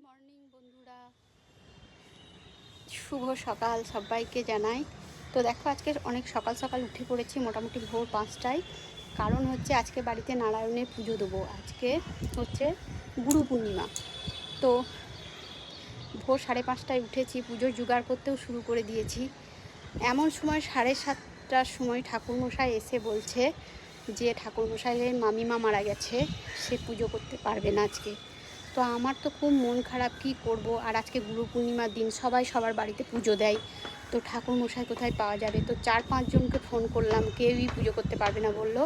Morning বন্ধুরা, শুভ সকাল সবাইকে জানাই। তো দেখো, আজকে অনেক সকাল সকাল উঠে পড়েছি, মোটামুটি ভোর 5টায়। কারণ হচ্ছে আজকে বাড়িতে নারায়ণের পুজো দেবো। আজকে হচ্ছে গুরু পূর্ণিমা। তো ভোর 5:30টায় উঠেছি, পুজোর জোগাড় করতেও শুরু করে দিয়েছি। এমন সময় 7:30টার সময় ঠাকুরমশাই এসে বলছে যে ঠাকুরমশাইয়ের মামিমা মারা গেছে, সে পুজো করতে পারবে না আজকে। তো আমার তো খুব মন খারাপ, কি করব। আর আজকে গুরু পূর্ণিমার দিন, সবাই সবার বাড়িতে পুজো দেয়। তো ঠাকুরমশাই কোথায় পাওয়া যাবে? তো 4-5 জনকে ফোন করলাম, কেউই পুজো করতে পারবে না বললো।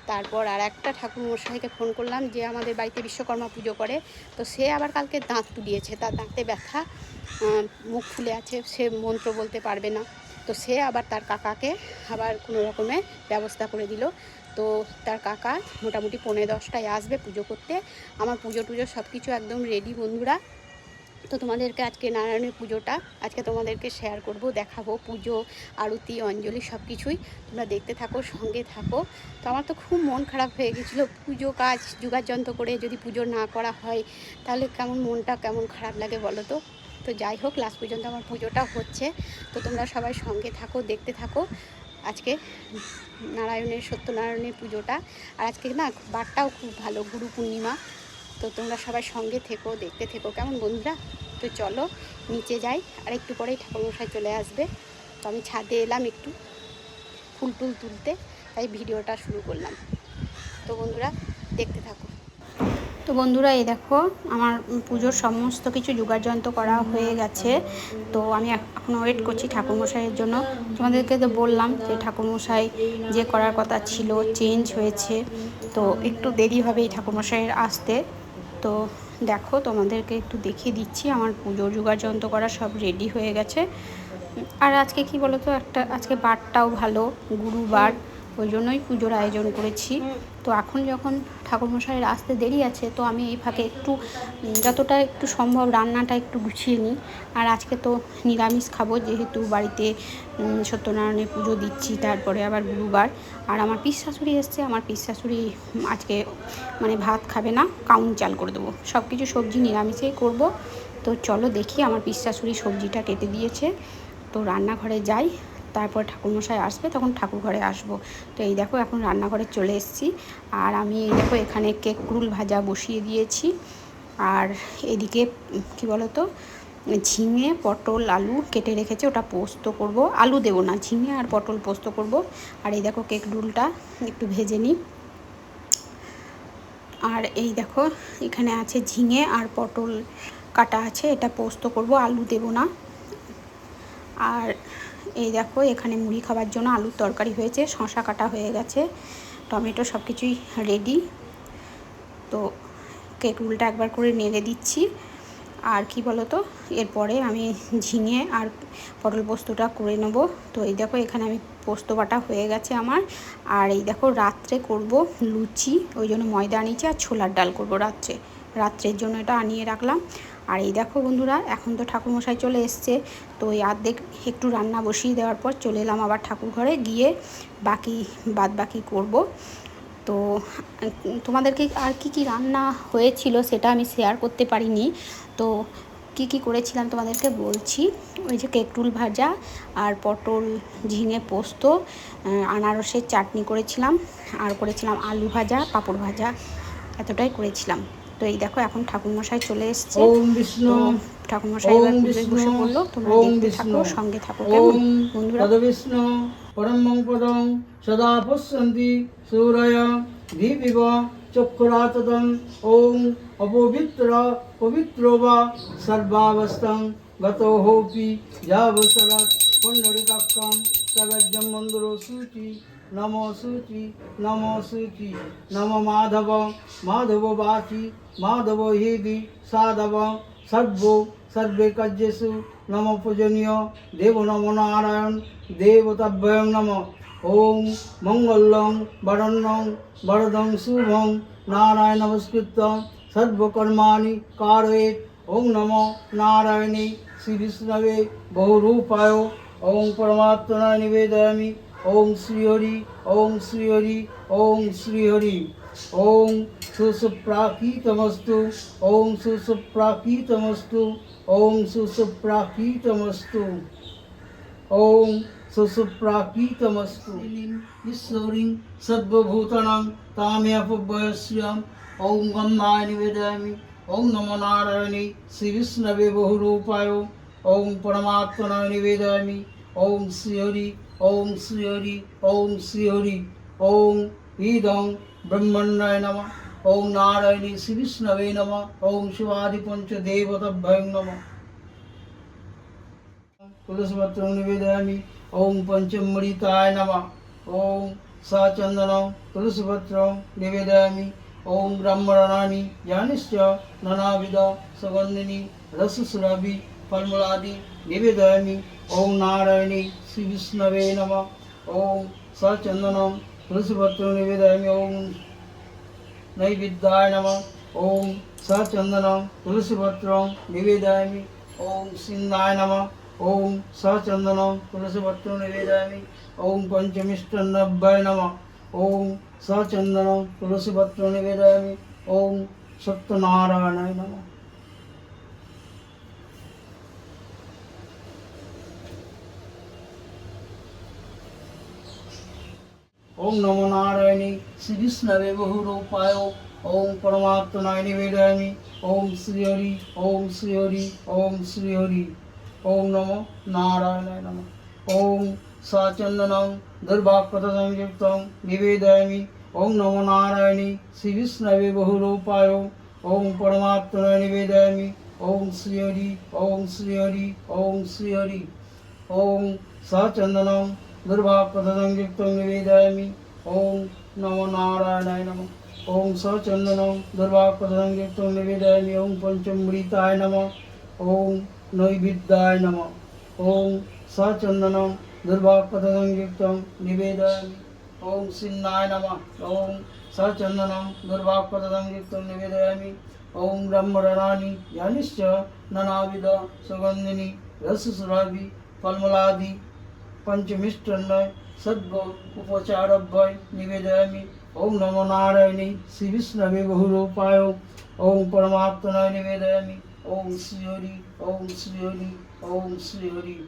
তারপর আর একটা ঠাকুরমশাইকে ফোন করলাম, যে আমাদের বাড়িতে বিশ্বকর্মা পুজো করে। তো সে আবার কালকে দাঁত তুলিয়েছে, তার দাঁতে ব্যথা, মুখ ফুলে আছে, সে মন্ত্র বলতে পারবে না। তো সে আবার তার কাকাকে আবার কোনো রকমের ব্যবস্থা করে দিল। তো তার কাকা মোটামুটি 9:30টায় আসবে পুজো করতে। আমার পুজো টুজো সব কিছু একদম রেডি বন্ধুরা। তো তোমাদেরকে আজকে নারায়ণের পুজোটা আজকে তোমাদেরকে শেয়ার করব, দেখাবো পুজো, আরতি, অঞ্জলি সব কিছুই। তোমরা দেখতে থাকো, সঙ্গে থাকো। তো আমার তো খুব মন খারাপ হয়ে গেছিলো, পুজো কাজ যোগাযন্ত্র করে যদি পুজো না করা হয় তাহলে মনটা কেমন খারাপ লাগে বলো তো। তো যাই হোক, লাস্ট পর্যন্ত আমার পুজোটা হচ্ছে। তো তোমরা সবাই সঙ্গে থাকো, দেখতে থাকো আজকে নারায়ণের, সত্যনারায়ণের পুজোটা। আর আজকে না বারটাও খুব ভালো, গুরু পূর্ণিমা। তো তোমরা সবাই সঙ্গে থেকো, দেখতে থেকো কেমন বন্ধুরা। তো চলো নিচে যাই, আর একটু পরেই ঠাকুরমশাই চলে আসবে। তো আমি ছাদে এলাম একটু ফুল টুল তুলতে, তাই ভিডিওটা শুরু করলাম। তো বন্ধুরা দেখতে থাকো। তো বন্ধুরা, এই দেখো আমার পুজোর সমস্ত কিছু যোগাযন্ত্র করা হয়ে গেছে। তো আমি এখন ওয়েট করছি ঠাকুরমশাইয়ের জন্য। তোমাদেরকে তো বললাম যে ঠাকুরমশাই যে করার কথা ছিল চেঞ্জ হয়েছে, তো একটু দেরি হবে এই ঠাকুরমশাইয়ের আসতে। তো দেখো, তোমাদেরকে একটু দেখিয়ে দিচ্ছি, আমার পুজোর যোগাযন্ত্র করা সব রেডি হয়ে গেছে। আর আজকে কি বলো তো, আজকে বারটাও ভালো, গুরুবার, ওই জন্যই পুজোর আয়োজন করেছি। তো এখন যখন ঠাকুরমশাইয়ের আসতে দেরি আছে, তো আমি এই ফাঁকে একটু যতটা একটু সম্ভব রান্নাটা একটু গুছিয়ে নিই। আর আজকে তো নিরামিষ খাবো, যেহেতু বাড়িতে সত্যনারায়ণের পুজো দিচ্ছি, তারপরে আবার গুরুবার। আর আমার পিসশাশুড়ি এসছে, আমার পিসশাশুড়ি আজকে ভাত খাবে না, কাউন চাল করে দেবো, সব কিছু সবজি নিরামিষেই করব। তো চলো দেখি, আমার পিসশাশুড়ি সবজিটা কেটে দিয়েছে। তো রান্নাঘরে যাই, তারপর ঠাকুরমশাই আসবে, তখন ঠাকুর ঘরে আসবো। তো এই দেখো এখন রান্নাঘরে চলে এসেছি। আর আমি এই দেখো এখানে কেকরুল ভাজা বসিয়ে দিয়েছি। আর এদিকে কি বলো তো, ঝিঙে, পটল, আলু কেটে রেখেছে, ওটা পোস্ত করব। আলু দেবো না, ঝিঙে আর পটল পোস্ত করব। আর এই দেখো কেকরুলটা একটু ভেজে নিই। আর এই দেখো এখানে আছে ঝিঙে আর পটল কাটা আছে, এটা পোস্ত করব, আলু দেবো না। আর এই দেখো এখানে মুড়ি খাবার জন্য আলুর তরকারি হয়েছে, শসা কাটা হয়ে গেছে, টমেটো, সব কিছুই রেডি। তো কেক রুলটা একবার করে নেড়ে দিচ্ছি। আর কি বলো তো, এরপরে আমি ঝিঙে আর পটল পোস্তটা করে নেব। তো এই দেখো এখানে আমি পোস্ত বাটা হয়ে গেছে আমার। আর এই দেখো রাত্রে করব লুচি, ওই জন্য ময়দা আনিয়েছি, আর ছোলার ডাল করব রাত্রের জন্য, এটা আনিয়ে রাখলাম। আর এই দেখো বন্ধুরা, এখন তো ঠাকুরমশাই চলে এসছে। তো এই অর্ধেক একটু রান্না বসিয়ে দেওয়ার পর চলে এলাম আবার ঠাকুর ঘরে, গিয়ে বাদ বাকি করব। তো তোমাদেরকে আর কি রান্না হয়েছিল সেটা আমি শেয়ার করতে পারিনি। তো কি করেছিলাম তোমাদেরকে বলছি। ওই যে কেকরুল ভাজা আর পটল ঝিঙে পোস্ত, আনারসের চাটনি করেছিলাম, আর করেছিলাম আলু ভাজা, পাঁপড় ভাজা, এতটাই করেছিলাম। তো এই দেখো এখন ঠাকুরমশাই চলে এসছে। ওম বিষ্ণু, ঠাকুরমশাই এবার পুজোয় বসে পড়লো। তোমরা দেখতে থাকো, সঙ্গে থাকো কেমন বন্ধুরা। বিষ্ণু পরমং পদং সদা পশ্যন্তি সূরয় দীপিব চক্ষুরাততং। ওম অপবিত্র পবিত্র বা সর্বাবস্থং গতো হোপি যাবসরৎ পুণ্ডরিকাক্ষং সর্বজ্ঞম মন্দির সূচি নমো সূচি নমো সূচি নম মাধব মাধব বাচি মাধব হৃদি সাধব सर्वे कज्यसु नम पूजनीय देव नमो नारायण देवताभ्यं नमः। ओम मंगलं वरण्यं वरदं शुभं नारायण नमस्कृत्य सर्वकर्माणि कारयेत्। ओम नमो नारायणे श्री विष्णवे बहुरूपाय ओम परमात्मने निवेदयामि। ओम श्री हरि ओम श्री हरि ओम श्री हरि। ओम सुसुप्राकीतमस्तु ओम सुसुप्राकीतमस्तु ओम सुसुप्राकीतमस्तु ओम सुसुप्राकीतमस्तु ईश्वरीं सर्वभूतानां ताम्यपवयस्यां ओम गन्धाय निवेदयामि ओम नमो नारायणे श्री विष्णवे बहुरूपाय ओम परमात्मनाय निवेदयामि ओम श्री हरि ओम श्री हरि ओम श्री हरि ओम इदं ब्रह्मण्याय नमः ओम नारायणे श्री विष्णवे नमः ओम शिवादिपञ्चदेवताभ्यो नमः तुलसीपत्रं निवेदयामि ओम पंचमृताय नमः ओम सचन्दनं तुलसीपत्रं निवेदयामि ओम ब्रह्मरणानि यानिश्च नानाविध सुगन्धिनि रसस्रावि फलमूलादि निवेदयामि ओम नारायणे श्री विष्णवे नमः ओम सचन्दनं तुलसीपत्रं निवेदयामि ओम नैवेद्याय नमः ओम सचन्दनं तुलसीपत्रं निवेदयामि ओम सिन्धाय नमः ओम सचन्दनं तुलसीपत्रं निवेदयामि ओम पंचमिष्टान्नाभ्याय नमः ओम सचन्दनं तुलसीपत्रं निवेदयामि ओम सत्यनारायणाय नमः ओम नमो नारायणे श्री विष्णवे बहुरूपाय ओम परमात्मनाय निवेदयामि ओम श्री हरि ओम श्री हरि ओम श्री हरि ओम नमो नारायणाय नमः ओम सचन्दनं दुर्वाक्पदसंयुक्तं निवेदयामि ओम नमो नारायणे श्री विष्णवे बहुरूपाय ओम परमात्मनाय निवेदयामि ओम श्री हरि ओम श्री हरि ओम श्री हरि ओम सचन्दनं दुर्वाक्पदसंयुक्तं निवेदयामि ओम नमो नारायणाय नमः ओम सचन्दनं दुर्वाक्पदसंयुक्तं निवेदयामि ओम पंचमृताय नमः ओम नैवेद्याय नमः ओम सचन्दनं दुर्वाक्पदसंयुक्तं निवेदयामि ओम सिन्धाय नमः ओम सचन्दनं दुर्वाक्पदसंयुक्तं निवेदयामि ओम ब्रह्मरणानि यानिश्च नानाविध सुगन्धिनि रसस्रावि फलमूलादि पंचमिष्टान्न सद्व उपचारभ्य निवेदयामि ओम नमो नारायणे श्री विष्णवे बहुरूपाय ओम परमात्मनाय निवेदयामि ओम श्री हरि ओम श्री हरि ओम श्री हरि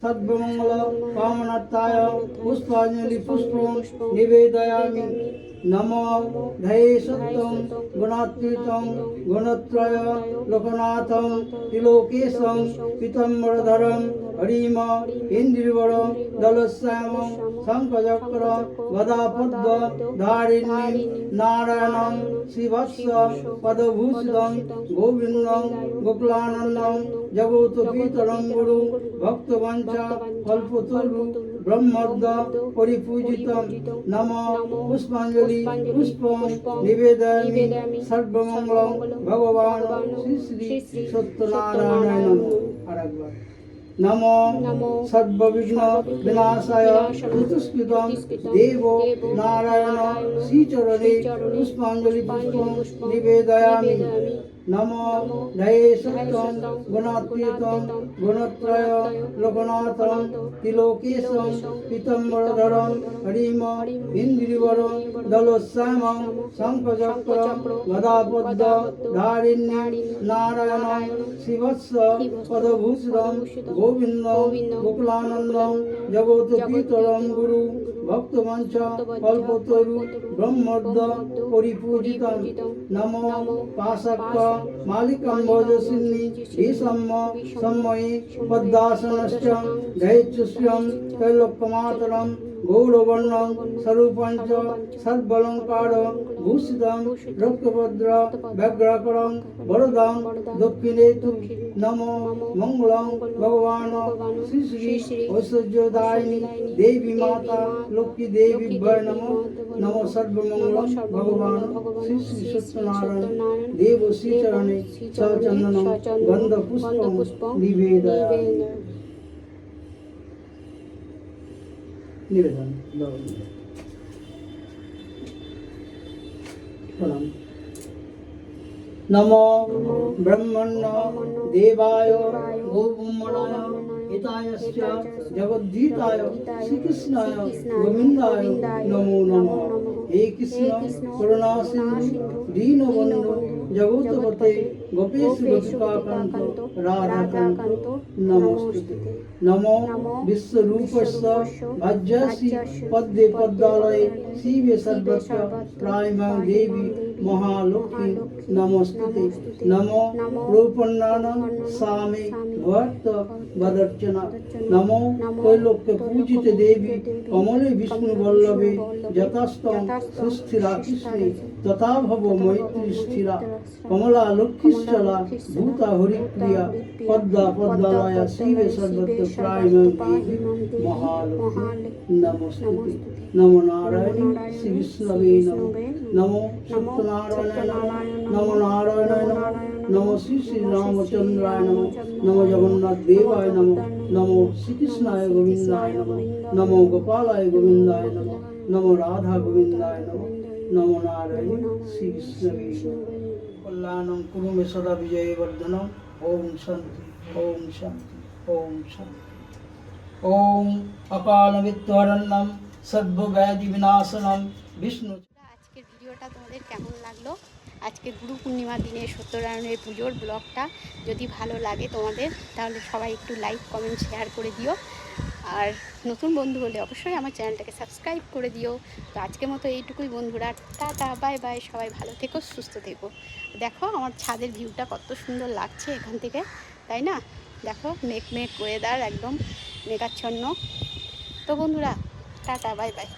सर्वमंगल कामनार्थाय पुष्पांजलि पुष्पं निवेदयामि नमो धये सत्यं गुणातीतं गुणत्रय लोकनाथं त्रिलोकेशं पीताम्बरधरं हरिम इन्द्रिवरं दलश्यामं शङ्खचक्र गदापद्म धारिणीं नारायणं श्रीवत्स पदभूषितं गोविन्दं गोकुलानन्दं जगोत्पीतरं गुरु भक्तवंशा कल्पतरु ब्रह्मर्द परिपूजितं नमो पुष्पांजलि पुष्पं निवेदयामि सर्वमंगलं भगवान् श्री श्री सत्यनारायण नमः। आरेकবার নমো নমো সর্ববিঘ্ন বিনাশায় চতুষ্কৃতং দেব নারায়ণ শ্রীচরণে পুষ্পাঞ্জলি পুষ্পং নিবেদয়ামি। নমো জয়ে সত্যং গুণাতীতং গুণত্রয় লোকনাথং তিলোকেশং পীতম্বরধরং হরিম ইন্দ্রিবরং দলোশ্যামং শঙ্খচক্রং গদাপদ্ম ধারিণ্যং নারায়ণং শিবস্য পদভূষিতং গোবিন্দ গোকুলানন্দং জগৎপিতরং গুরু ভক্তমঞ্চ কল্পতরু ব্রহ্মোদ্দ পরিপূজিতং। নমো পাশাক্য মালিকং ভোজসিন্নি ঈশম্য সম্ময়ী পদ্মাসনশ্চ দৈত্যস্যং ত্రైলোক্যমাতরং গৌরবর্ণং স্বরূপঞ্চ সর্বালঙ্কার ভূষিতং রক্তভদ্র ব্যগ্রাকরং বরদং দক্ষিণে তু। নমো মঙ্গলং ভগবান শ্রী শ্রী ঐশ্বর্যদায়িনী দেবী মাতা লক্ষ্মী দেবী ভয় নমো। নমো সর্বমঙ্গলং ভগবান শ্রী শ্রী সত্যনারায়ণ দেব শ্রীচরণে সচন্দনং গন্ধ পুষ্পং নিবেদয়ামি। নিবেদন প্রণাম। নমো ব্রহ্মণ্য দেবায় গোব্রহ্মণায় হিতায়শ্চ জগদ্ধিতায় শ্রীকৃষ্ণায় গোবিন্দায় নমো নমঃ। হে কৃষ্ণ করুণা সিন্ধু দীনবন্ধু জগৎপতে গোপেশ গোপিকাকান্ত রাধাকান্ত নমস্তুতে। নমো বিশ্বরূপস্য ভাজ্যসি পদ্মে পদ্মালয়ে শিবে সর্বস্ব প্রায়মাং দেবী মহালক্ষ্মী নমস্তুতে। নমো রূপন্নানং সামে ভক্ত বদর্চনা। নমো ত্রৈলোক্য পূজিতে দেবী কমলে বিষ্ণু বল্লভে যথাস্তং সুস্থিরা কৃষ্ণে তথা ভব মৈত্রী স্থিরা। কমলা লক্ষ্মীশ্চলা ভূতা হরিপ্রিয়া পদ্মা পদ্মালয়া শিবে সর্বত্র প্রায়মাং দেবী মহালক্ষ্মী নমস্তুতে। নমো নারায়ণ শ্রী বিষ্ণবে নমঃ। নমো সত্যনারায়ণায় নমঃ। নমো নারায়ণায় নমঃ। নমো শ্রী শ্রী রামচন্দ্রায় নমঃ। নমো জগন্নাথ দেবায় নমঃ। নমো শ্রীকৃষ্ণায় গোবিন্দায় নমঃ। নমো গোপালায় গোবিন্দায় নমঃ। নমো রাধা গোবিন্দায় নমঃ। নমো নারায়ণ শ্রী বিষ্ণবে নমঃ। কল্যাণং কুরু মে সদা বিজয়ে বর্ধনম। ওম শান্তি ওম শান্তি ওম শান্তি। ওম অকাল মৃত্যুহরণম সর্বব্যাধি বিনাশনম বিষ্ণু। আজকের ভিডিওটা তোমাদের কেমন লাগলো? আজকে গুরু পূর্ণিমার দিনে সত্যনারায়ণের পুজোর ব্লগটা যদি ভালো লাগে তোমাদের, তাহলে সবাই একটু লাইক কমেন্ট শেয়ার করে দিও। আর নতুন বন্ধু হলে অবশ্যই আমার চ্যানেলটাকে সাবস্ক্রাইব করে দিও। তো আজকের মতো এইটুকুই বন্ধুরা, টাটা বাই বাই। সবাই ভালো থেকো, সুস্থ থেকো। দেখো আমার ছাদের ভিউটা কত সুন্দর লাগছে এখান থেকে, তাই না? দেখো মেঘ ওয়েদার, একদম মেঘাচ্ছন্ন। তো বন্ধুরা টাটা বাই বাই।